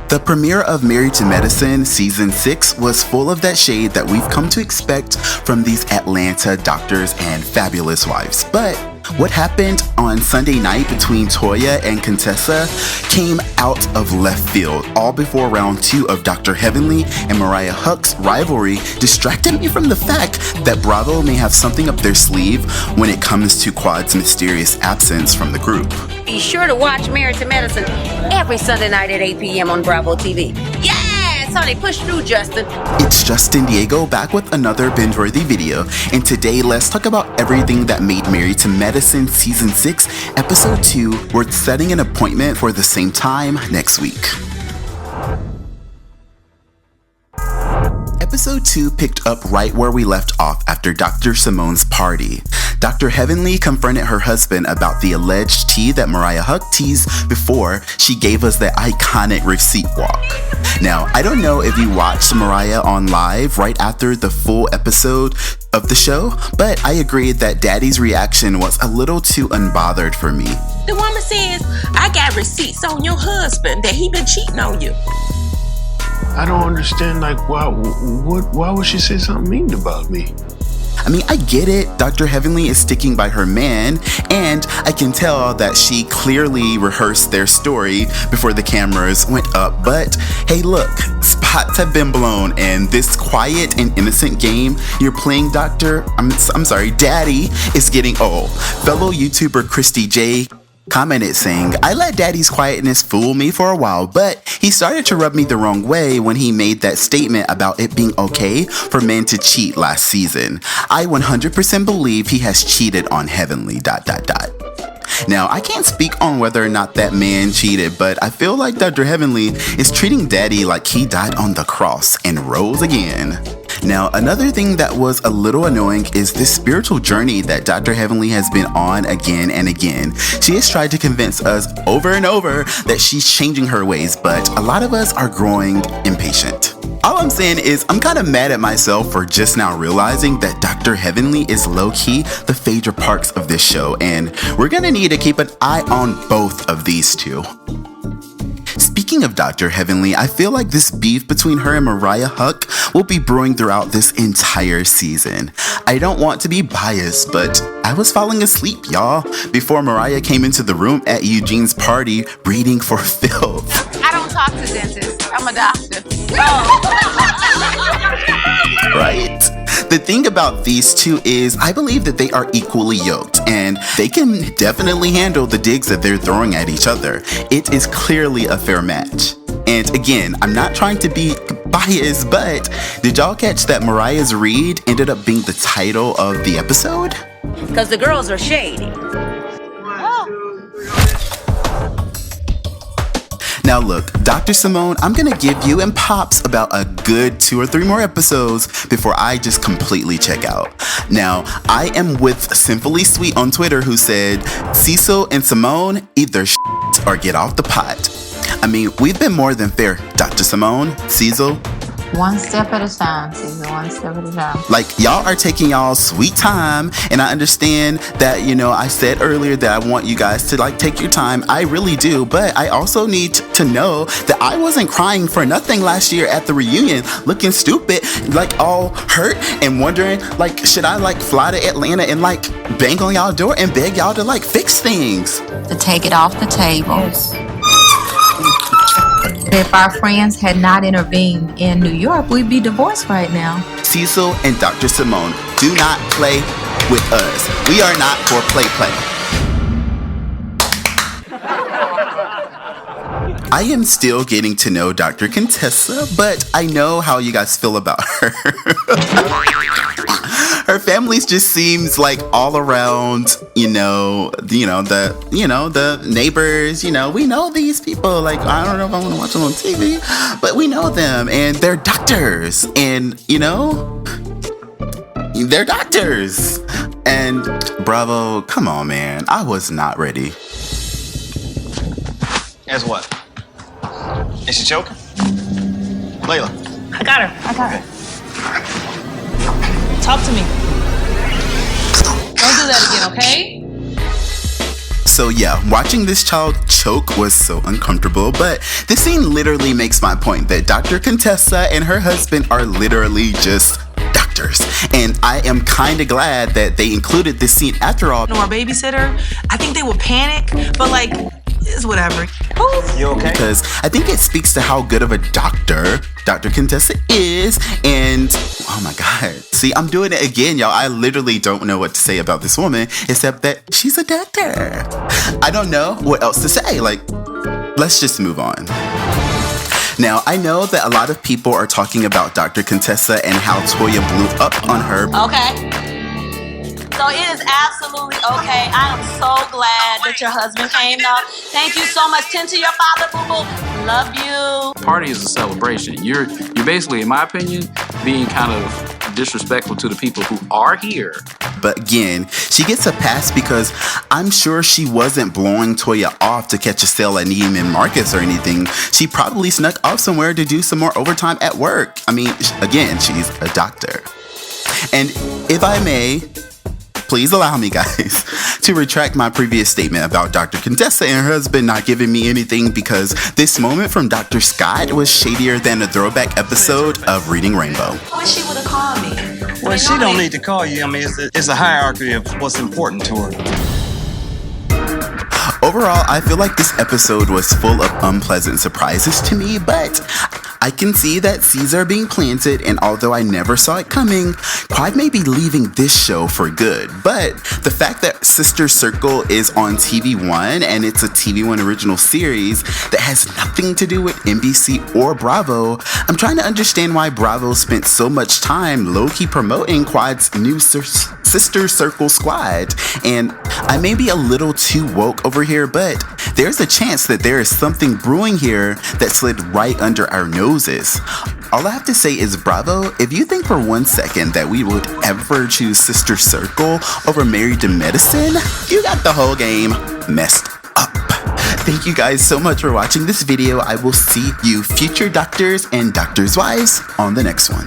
The premiere of Married to Medicine Season 6 was full of that shade that we've come to expect from these Atlanta doctors and fabulous wives. But what happened on Sunday night between Toya and Contessa came out of left field, all before round 2 of Dr. Heavenly and Mariah Huq's rivalry distracted me from the fact that Bravo may have something up their sleeve when it comes to Quad's mysterious absence from the group. Be sure to watch Married to Medicine every Sunday night at 8 p.m. on Bravo TV. Yes, honey, push through, Justin. It's Justin Diego back with another Bingeworthy video, and today let's talk about everything that made Married to Medicine Season 6, Episode 2 worth setting an appointment for the same time next week. Episode 2 picked up right where we left off after Dr. Simone's party. Dr. Heavenly confronted her husband about the alleged tea that Mariah Huq teased before she gave us that iconic receipt walk. Now, I don't know if you watched Mariah on live right after the full episode of the show, but I agreed that Daddy's reaction was a little too unbothered for me. The woman says, I got receipts on your husband that he been cheating on you. I don't understand, like, why would she say something mean about me? I mean, I get it. Dr. Heavenly is sticking by her man, and I can tell that she clearly rehearsed their story before the cameras went up. But hey, look, spots have been blown, and this quiet and innocent game you're playing, Daddy, is getting old. Fellow YouTuber Christi Jae commented saying, I let Daddy's quietness fool me for a while, but he started to rub me the wrong way when he made that statement about it being okay for men to cheat last season. I 100% believe he has cheated on Heavenly ... Now, I can't speak on whether or not that man cheated, but I feel like Dr. Heavenly is treating Daddy like he died on the cross and rose again. Now, another thing that was a little annoying is this spiritual journey that Dr. Heavenly has been on again and again. She has tried to convince us over and over that she's changing her ways, but a lot of us are growing impatient. All I'm saying is I'm kind of mad at myself for just now realizing that Dr. Heavenly is low-key the Phaedra Parks of this show, and we're gonna need to keep an eye on both of these two. Speaking of Dr. Heavenly, I feel like this beef between her and Mariah Huq will be brewing throughout this entire season. I don't want to be biased, but I was falling asleep, y'all, before Mariah came into the room at Eugene's party reading for filth. I don't talk to dentists. I'm a doctor. Right? The thing about these two is I believe that they are equally yoked, and they can definitely handle the digs that they're throwing at each other. It is clearly a fair match. And again, I'm not trying to be biased, but did y'all catch that Mariah's read ended up being the title of the episode? Because the girls are shady. Now look, Dr. Simone, I'm gonna give you and Pops about a good 2 or 3 more episodes before I just completely check out. Now, I am with Simply Sweet on Twitter who said, Cecil and Simone, either or get off the pot. I mean, we've been more than fair, Dr. Simone, Cecil. One step at a time, Caesar. One step at a time. Like, y'all are taking y'all sweet time, and I understand that, I said earlier that I want you guys to, take your time. I really do, but I also need to know that I wasn't crying for nothing last year at the reunion, looking stupid, all hurt and wondering, should I, fly to Atlanta and, bang on y'all door and beg y'all to, fix things? To take it off the table. If our friends had not intervened in New York, we'd be divorced right now. Cecil and Dr. Simone, do not play with us. We are not for play. I am still getting to know Dr. Contessa, but I know how you guys feel about her. Her family just seems like all around, the neighbors, we know these people. I don't know if I want to watch them on TV, but we know them, and they're doctors, and they're doctors. And Bravo, come on, man, I was not ready. Guess what? Is she choking? Layla. I got her. Talk to me. Don't do that again, okay? So yeah, watching this child choke was so uncomfortable, but this scene literally makes my point that Dr. Contessa and her husband are literally just doctors. And I am kind of glad that they included this scene after all. Our babysitter, I think they would panic, but like, it's whatever. You okay? Because I think it speaks to how good of a doctor Dr. Contessa is, and oh my god. See, I'm doing it again, y'all. I literally don't know what to say about this woman, except that she's a doctor. I don't know what else to say. Like, let's just move on. Now, I know that a lot of people are talking about Dr. Contessa and how Toya blew up on her. Okay. So it is absolutely okay. I am so glad that your husband came up. Thank you so much. Tend to your father, boo-boo. Love you. Party is a celebration. You're basically, in my opinion, being kind of disrespectful to the people who are here. But again, she gets a pass because I'm sure she wasn't blowing Toya off to catch a sale at Neiman Marcus or anything. She probably snuck off somewhere to do some more overtime at work. I mean, again, she's a doctor. And if I may, please allow me, guys, to retract my previous statement about Dr. Contessa and her husband not giving me anything, because this moment from Dr. Scott was shadier than a throwback episode of Reading Rainbow. I wish she would have called me. Well, she don't need to call you. I mean, it's a hierarchy of what's important to her. Overall, I feel like this episode was full of unpleasant surprises to me, but I can see that seeds are being planted, and although I never saw it coming, Quad may be leaving this show for good. But the fact that Sister Circle is on TV One and it's a TV One original series that has nothing to do with NBC or Bravo, I'm trying to understand why Bravo spent so much time low-key promoting Quad's new Sister Circle squad. And I may be a little too woke over here, but there's a chance that there is something brewing here that slid right under our noses. All I have to say is, Bravo, if you think for 1 second that we would ever choose Sister Circle over Married to Medicine, you got the whole game messed up. Thank you guys so much for watching this video. I will see you future doctors and doctors' wives on the next one.